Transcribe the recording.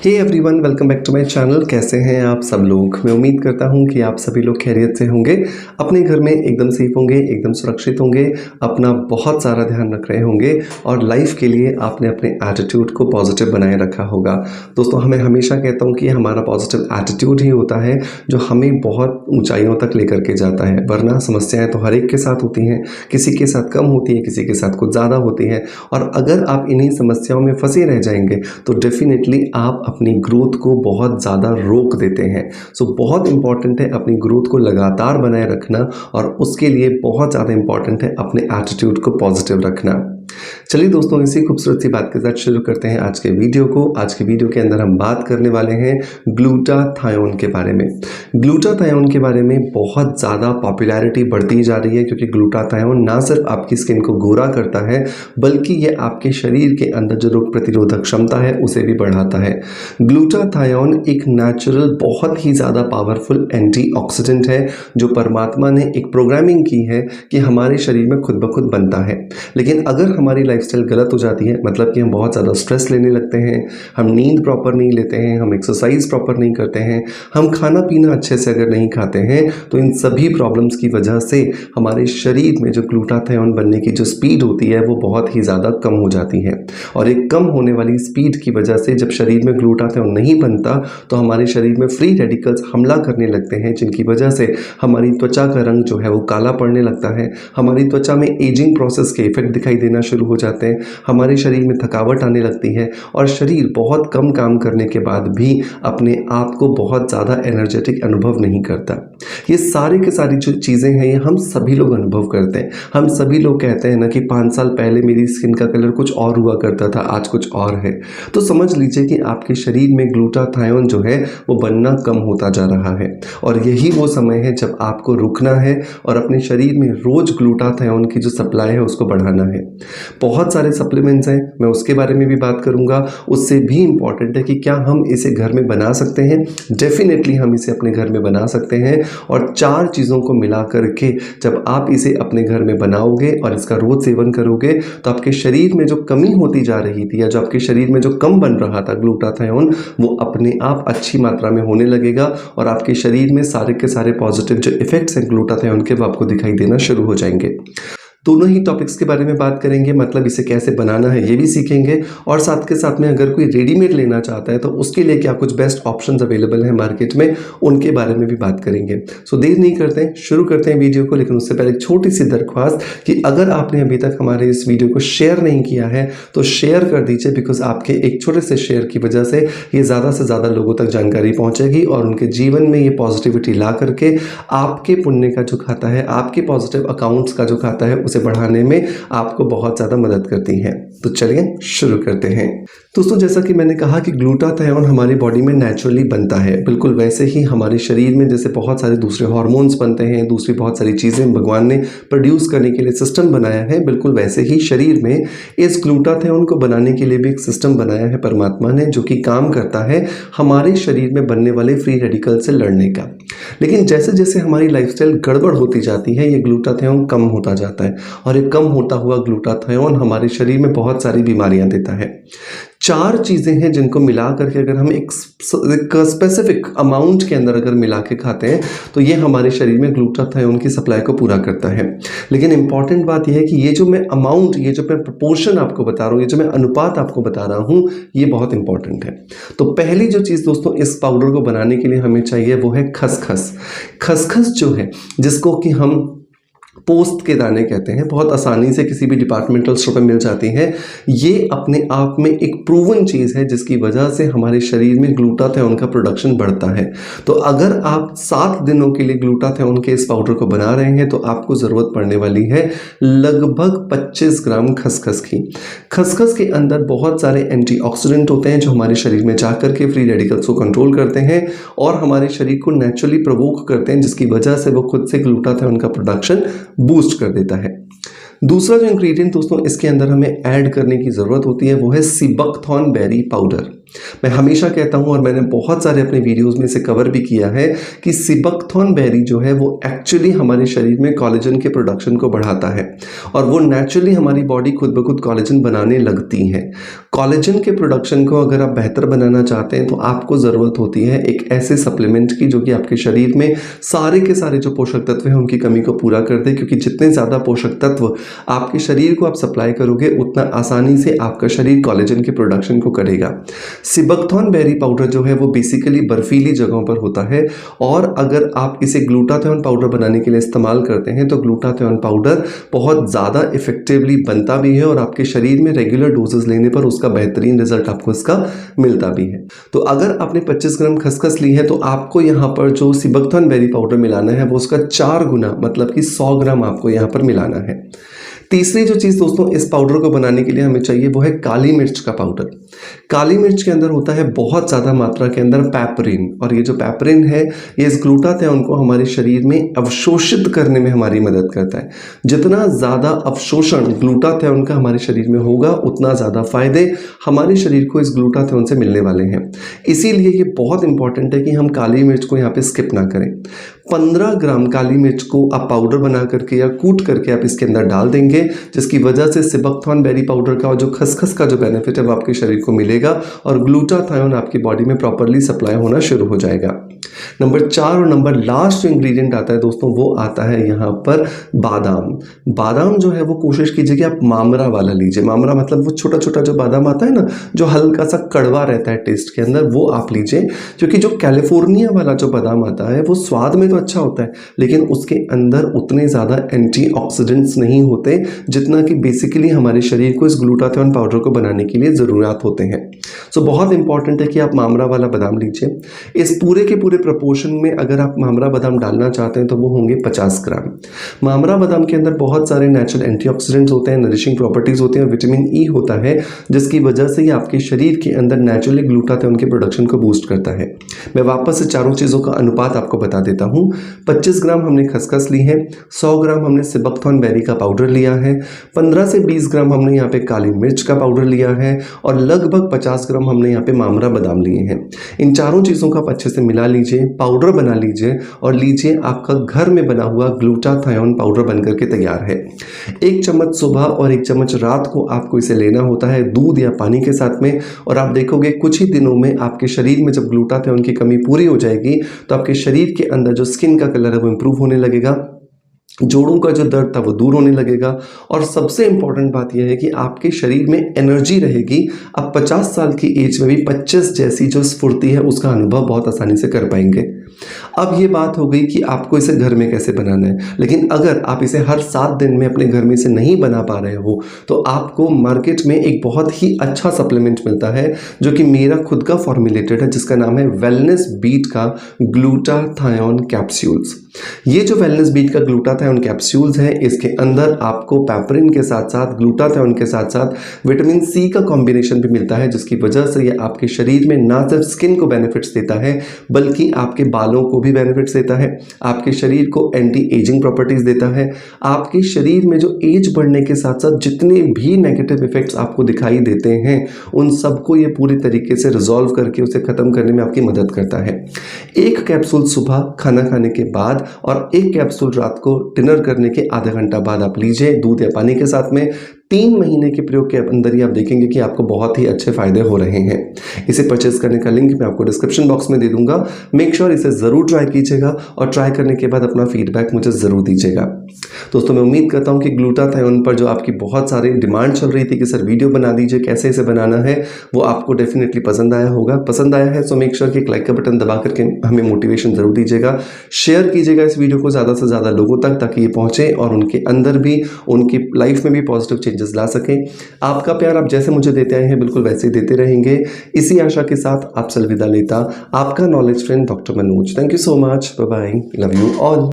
Hey everyone, welcome back to my channel. कैसे हैं आप सब लोग? मैं उम्मीद करता हूं कि आप सभी लोग खैरियत से होंगे, अपने घर में एकदम सेफ होंगे, एकदम सुरक्षित होंगे, अपना बहुत सारा ध्यान रख रहे होंगे और लाइफ के लिए आपने अपने एटीट्यूड को पॉजिटिव बनाए रखा होगा। दोस्तों, मैं हमेशा कहता हूँ कि हमारा पॉजिटिव एटीट्यूड ही होता है जो हमें बहुत ऊंचाइयों तक लेकर के जाता है। वरना समस्याएं तो हर एक के साथ होती हैं, किसी के साथ कम होती है, किसी के साथ कुछ ज़्यादा होती है। और अगर आप इन्हीं समस्याओं में फंसे रह जाएंगे तो डेफिनेटली आप अपनी ग्रोथ को बहुत ज़्यादा रोक देते हैं। सो बहुत इंपॉर्टेंट है अपनी ग्रोथ को लगातार बनाए रखना और उसके लिए बहुत ज़्यादा इंपॉर्टेंट है अपने एटीट्यूड को पॉजिटिव रखना। चलिए दोस्तों, इसी खूबसूरत सी बात के साथ शुरू करते हैं आज के वीडियो को। आज के वीडियो के अंदर हम बात करने वाले हैं ग्लूटाथायोन के बारे में। ग्लूटाथायोन के बारे में बहुत ज़्यादा पॉपुलैरिटी बढ़ती जा रही है क्योंकि ग्लूटाथायोन ना सिर्फ आपकी स्किन को गोरा करता है बल्कि ये आपके शरीर के अंदर जो रोग प्रतिरोधक क्षमता है उसे भी बढ़ाता है। ग्लूटाथायोन एक नेचुरल बहुत ही ज़्यादा पावरफुल एंटीऑक्सीडेंट है जो परमात्मा ने एक प्रोग्रामिंग की है कि हमारे शरीर में खुद ब खुद बनता है। लेकिन अगर हमारी लाइफस्टाइल गलत हो जाती है, मतलब कि हम बहुत ज़्यादा स्ट्रेस लेने लगते हैं, हम नींद प्रॉपर नहीं लेते हैं, हम एक्सरसाइज प्रॉपर नहीं करते हैं, हम खाना पीना अच्छे से अगर नहीं खाते हैं, तो इन सभी प्रॉब्लम्स की वजह से हमारे शरीर में जो ग्लूटाथायोन बनने की जो स्पीड होती है वो बहुत ही ज़्यादा कम हो जाती है। और एक कम होने वाली स्पीड की वजह से जब शरीर में ग्लूटाथायोन नहीं बनता तो हमारे शरीर में फ्री रेडिकल्स हमला करने लगते हैं, जिनकी वजह से हमारी त्वचा का रंग जो है वो काला पड़ने लगता है, हमारी त्वचा में एजिंग प्रोसेस के इफेक्ट दिखाई देना शुरू हो जाते हैं, हमारे शरीर में थकावट आने लगती है और शरीर बहुत कम काम करने के बाद भी अपने आप को बहुत ज़्यादा एनर्जेटिक अनुभव नहीं करता। ये सारी की सारी जो चीज़ें हैं ये हम सभी लोग अनुभव करते हैं। हम सभी लोग कहते हैं ना कि 5 साल पहले मेरी स्किन का कलर कुछ और हुआ करता था, आज कुछ और है। तो समझ लीजिए कि आपके शरीर में ग्लूटाथायोन जो है वो बनना कम होता जा रहा है और यही वो समय है जब आपको रुकना है और अपने शरीर में रोज ग्लूटाथायोन की जो सप्लाई है उसको बढ़ाना है। बहुत सारे सप्लीमेंट्स हैं, मैं उसके बारे में भी बात करूंगा। उससे भी इम्पॉर्टेंट है कि क्या हम इसे घर में बना सकते हैं। डेफिनेटली हम इसे अपने घर में बना सकते हैं और 4 चीज़ों को मिला करके जब आप इसे अपने घर में बनाओगे और इसका रोज सेवन करोगे तो आपके शरीर में जो कमी होती जा रही थी या जो आपके शरीर में जो कम बन रहा था ग्लूटाथायोन, वो अपने आप अच्छी मात्रा में होने लगेगा और आपके शरीर में सारे के सारे पॉजिटिव जो इफेक्ट्स हैं ग्लूटाथायोन के वो आपको दिखाई देना शुरू हो जाएंगे। दोनों ही टॉपिक्स के बारे में बात करेंगे, मतलब इसे कैसे बनाना है ये भी सीखेंगे और साथ के साथ में अगर कोई रेडीमेड लेना चाहता है तो उसके लिए क्या कुछ बेस्ट ऑप्शंस अवेलेबल हैं मार्केट में, उनके बारे में भी बात करेंगे। सो देर नहीं करते हैं, शुरू करते हैं वीडियो को। लेकिन उससे पहले एक छोटी सी दरख्वास्त कि अगर आपने अभी तक हमारे इस वीडियो को शेयर नहीं किया है तो शेयर कर दीजिए, बिकॉज आपके एक छोटे से शेयर की वजह से ये ज़्यादा से ज़्यादा लोगों तक जानकारी पहुँचेगी और उनके जीवन में ये पॉजिटिविटी ला करके आपके पुण्य का जो खाता है, आपके पॉजिटिव अकाउंट्स का जो खाता है उसे बढ़ाने में आपको बहुत ज़्यादा मदद करती हैं। तो चलिए शुरू करते हैं। दोस्तों, जैसा कि मैंने कहा कि ग्लूटाथायोन हमारी बॉडी में नेचुरली बनता है, बिल्कुल वैसे ही हमारे शरीर में जैसे बहुत सारे दूसरे हार्मोन्स बनते हैं, दूसरी बहुत सारी चीज़ें भगवान ने प्रोड्यूस करने के लिए सिस्टम बनाया है, बिल्कुल वैसे ही शरीर में इस ग्लूटाथायोन को बनाने के लिए भी एक सिस्टम बनाया है परमात्मा ने, जो कि काम करता है हमारे शरीर में बनने वाले फ्री रेडिकल से लड़ने का। लेकिन जैसे जैसे हमारी लाइफस्टाइल गड़बड़ होती जाती है ये ग्लूटाथायोन कम होता जाता है और एक कम होता हुआ ग्लूटाथायोन हमारे शरीर में बहुत सारी बीमारियां देता है। 4 चीज़ें हैं जिनको मिला करके अगर हम एक स्पेसिफिक अमाउंट के अंदर अगर मिला के खाते हैं तो ये हमारे शरीर में ग्लूटाथायोन की सप्लाई को पूरा करता है। लेकिन इंपॉर्टेंट बात यह है कि ये जो मैं अमाउंट, ये जो मैं प्रोपोर्शन आपको बता रहा हूँ, ये जो मैं अनुपात आपको बता रहा हूँ, ये बहुत इंपॉर्टेंट है। तो पहली जो चीज़ दोस्तों इस पाउडर को बनाने के लिए हमें चाहिए वो है खसखस। खसखस जो है, जिसको कि हम पोस्त के दाने कहते हैं, बहुत आसानी से किसी भी डिपार्टमेंटल स्टोर पे मिल जाती हैं। ये अपने आप में एक प्रूवन चीज़ है जिसकी वजह से हमारे शरीर में ग्लूटाथायोन का प्रोडक्शन बढ़ता है। तो अगर आप 7 दिनों के लिए ग्लूटाथायोन के इस पाउडर को बना रहे हैं तो आपको ज़रूरत पड़ने वाली है लगभग 25 ग्राम खसखस की। खसखस के अंदर बहुत सारे एंटीऑक्सीडेंट होते हैं जो हमारे शरीर में जाकर के फ्री रेडिकल्स को कंट्रोल करते हैं और हमारे शरीर को नेचुरली प्रोवोक करते हैं, जिसकी वजह से वो खुद से ग्लूटाथायोन का प्रोडक्शन बूस्ट कर देता है। दूसरा जो इंग्रेडिएंट दोस्तों इसके अंदर हमें ऐड करने की ज़रूरत होती है वो है सीबकथॉर्न बेरी पाउडर। मैं हमेशा कहता हूँ और मैंने बहुत सारे अपने वीडियोस में इसे कवर भी किया है कि सिबकथॉर्न बेरी जो है वो एक्चुअली हमारे शरीर में कोलेजन के प्रोडक्शन को बढ़ाता है और वो नेचुरली हमारी बॉडी खुद ब खुद कोलेजन बनाने लगती है। कोलेजन के प्रोडक्शन को अगर आप बेहतर बनाना चाहते हैं तो आपको ज़रूरत होती है एक ऐसे सप्लीमेंट की जो कि आपके शरीर में सारे के सारे जो पोषक तत्व हैं उनकी कमी को पूरा कर दे, क्योंकि जितने ज़्यादा पोषक तत्व आपके शरीर को आप सप्लाई करोगे उतना आसानी से आपका शरीर कोलेजन के प्रोडक्शन को करेगा। सिबकथॉर्न बेरी पाउडर जो है वो बेसिकली बर्फीली जगहों पर होता है और अगर आप इसे ग्लूटाथियोन पाउडर बनाने के लिए इस्तेमाल करते हैं तो ग्लूटाथियोन पाउडर बहुत ज़्यादा इफेक्टिवली बनता भी है और आपके शरीर में रेगुलर डोजेस लेने पर उसका बेहतरीन रिजल्ट आपको इसका मिलता भी है। तो अगर आपने 25 ग्राम खसखस ली है तो आपको यहाँ पर जो सिबकथॉर्न बेरी पाउडर मिलाना है वो उसका 4 गुना मतलब कि 100 ग्राम आपको यहाँ पर मिलाना है। तीसरी जो चीज़ दोस्तों इस पाउडर को बनाने के लिए हमें चाहिए वो है काली मिर्च का पाउडर। काली मिर्च के अंदर होता है बहुत ज़्यादा मात्रा के अंदर पैपरिन और ये जो पैपरिन है ये इस ग्लूटाथियोन को हमारे शरीर में अवशोषित करने में हमारी मदद करता है। जितना ज़्यादा अवशोषण ग्लूटाथियोन का हमारे शरीर में होगा उतना ज़्यादा फायदे हमारे शरीर को इस ग्लूटाथियोन से मिलने वाले हैं। इसीलिए ये बहुत इंपॉर्टेंट है कि हम काली मिर्च को यहाँ पे स्किप ना करें। 15 ग्राम काली मिर्च को आप पाउडर बना करके या कूट करके आप इसके अंदर डाल देंगे, जिसकी वजह से सिबकथॉर्न बेरी पाउडर का और जो खसखस का जो बेनिफिट है वो आपके शरीर को मिलेगा और ग्लूटाथियोन आपकी बॉडी में प्रॉपरली सप्लाई होना शुरू हो जाएगा। नंबर 4 और नंबर लास्ट जो इंग्रेडिएंट आता है दोस्तों वो आता है यहाँ पर बादाम। बादाम जो है वो कोशिश कीजिए कि आप मामरा वाला लीजिए। मामरा मतलब वो छोटा छोटा जो बादाम आता है ना, जो हल्का सा कड़वा रहता है टेस्ट के अंदर, वो आप लीजिए। क्योंकि जो कैलिफोर्निया वाला जो बादाम आता है वो स्वाद में तो अच्छा होता है लेकिन उसके अंदर उतने ज़्यादा एंटीऑक्सीडेंट्स नहीं होते जितना कि बेसिकली हमारे शरीर को इस ग्लूटाथियोन पाउडर को बनाने के लिए ज़रूरत होते हैं। सो बहुत इंपॉर्टेंट है कि आप मामरा वाला बादाम लीजिए। इस पूरे के पूरे प्रपोर्शन में अगर आप मामरा बादाम डालना चाहते हैं तो वो होंगे 50 ग्राम। मामरा बादाम के अंदर बहुत सारे नेचुरल एंटीऑक्सीडेंट्स होते हैं, नरिशिंग प्रॉपर्टीज होते हैं और विटामिन ई होता है, जिसकी वजह से ये आपके शरीर के अंदर नेचुरली ग्लूटाथियोन के प्रोडक्शन को बूस्ट करता है। मैं वापस से चारों चीज़ों का अनुपात आपको बता देता हूँ। 25 ग्राम हमने खसखस ली है, 100 ग्राम हमने सिबकथॉर्न बेरी का पाउडर लिया है, 15 से 20 ग्राम हमने यहाँ पे काली मिर्च का पाउडर लिया है और लगभग 50 ग्राम हमने यहाँ पे मामरा बादाम लिए हैं। इन चारों चीज़ों को आप अच्छे से मिला लीजिए, पाउडर बना लीजिए और लीजिए आपका घर में बना हुआ ग्लूटाथियोन पाउडर बनकर के तैयार है। 1 चम्मच सुबह और 1 चम्मच रात को आपको इसे लेना होता है दूध या पानी के साथ में और आप देखोगे कुछ ही दिनों में आपके शरीर में जब ग्लूटाथियोन की कमी पूरी हो जाएगी तो आपके शरीर के अंदर जो स्किन का कलर है वो इम्प्रूव होने लगेगा, जोड़ों का जो दर्द था वो दूर होने लगेगा और सबसे इंपॉर्टेंट बात यह है कि आपके शरीर में एनर्जी रहेगी। आप 50 साल की एज में भी 25 जैसी जो स्फूर्ति है उसका अनुभव बहुत आसानी से कर पाएंगे। अब ये बात हो गई कि आपको इसे घर में कैसे बनाना है, लेकिन अगर आप इसे हर 7 दिन में अपने घर में इसे नहीं बना पा रहे हो तो आपको मार्केट में एक बहुत ही अच्छा सप्लीमेंट मिलता है जो कि मेरा खुद का फॉर्मुलेटेड है, जिसका नाम है वेलनेस बीट का ग्लूटाथियोन कैप्सूल्स। ये जो वेलनेस बीट का ग्लूटाथियोन कैप्सूल्स है इसके अंदर आपको पैपरिन के साथ साथ ग्लूटाथियोन के साथ साथ विटामिन सी का कॉम्बिनेशन भी मिलता है, जिसकी वजह से ये आपके शरीर में ना सिर्फ स्किन को बेनिफिट्स देता है बल्कि आपके बालों को भी बेनिफिट्स देता है, आपके शरीर को एंटी एजिंग प्रॉपर्टीज देता है, आपके शरीर में जो एज बढ़ने के साथ साथ जितने भी नेगेटिव इफेक्ट्स आपको दिखाई देते हैं उन सबको ये पूरी तरीके से रिजॉल्व करके उसे खत्म करने में आपकी मदद करता है। 1 कैप्सूल सुबह खाना खाने के बाद और 1 कैप्सूल रात को डिनर करने के आधा घंटा बाद आप लीजिए दूध या पानी के साथ में। 3 महीने के प्रयोग के अंदर ही आप देखेंगे कि आपको बहुत ही अच्छे फायदे हो रहे हैं। इसे परचेज करने का लिंक मैं आपको डिस्क्रिप्शन बॉक्स में दे दूंगा। मेक श्योर इसे ज़रूर ट्राई कीजिएगा और ट्राई करने के बाद अपना फीडबैक मुझे ज़रूर दीजिएगा। दोस्तों मैं उम्मीद करता हूँ कि ग्लूटाथियोन पर जो आपकी बहुत सारी डिमांड चल रही थी कि सर वीडियो बना दीजिए कैसे इसे बनाना है, वो आपको डेफिनेटली पसंद आया होगा। पसंद आया है तो मेक श्योर कि एक लाइक का बटन दबा करके हमें मोटिवेशन ज़रूर दीजिएगा। शेयर कीजिएगा इस वीडियो को ज़्यादा से ज़्यादा लोगों तक ताकि ये पहुँचे और उनके अंदर भी उनकी लाइफ में भी पॉजिटिव चेंजेस ला सकें। आपका प्यार आप जैसे मुझे देते आए हैं बिल्कुल वैसे ही देते रहेंगे। इसी आशा के साथ आपसे अलविदा लेता आपका knowledge friend doctor Manoj. Thank you so much, bye bye, love you all.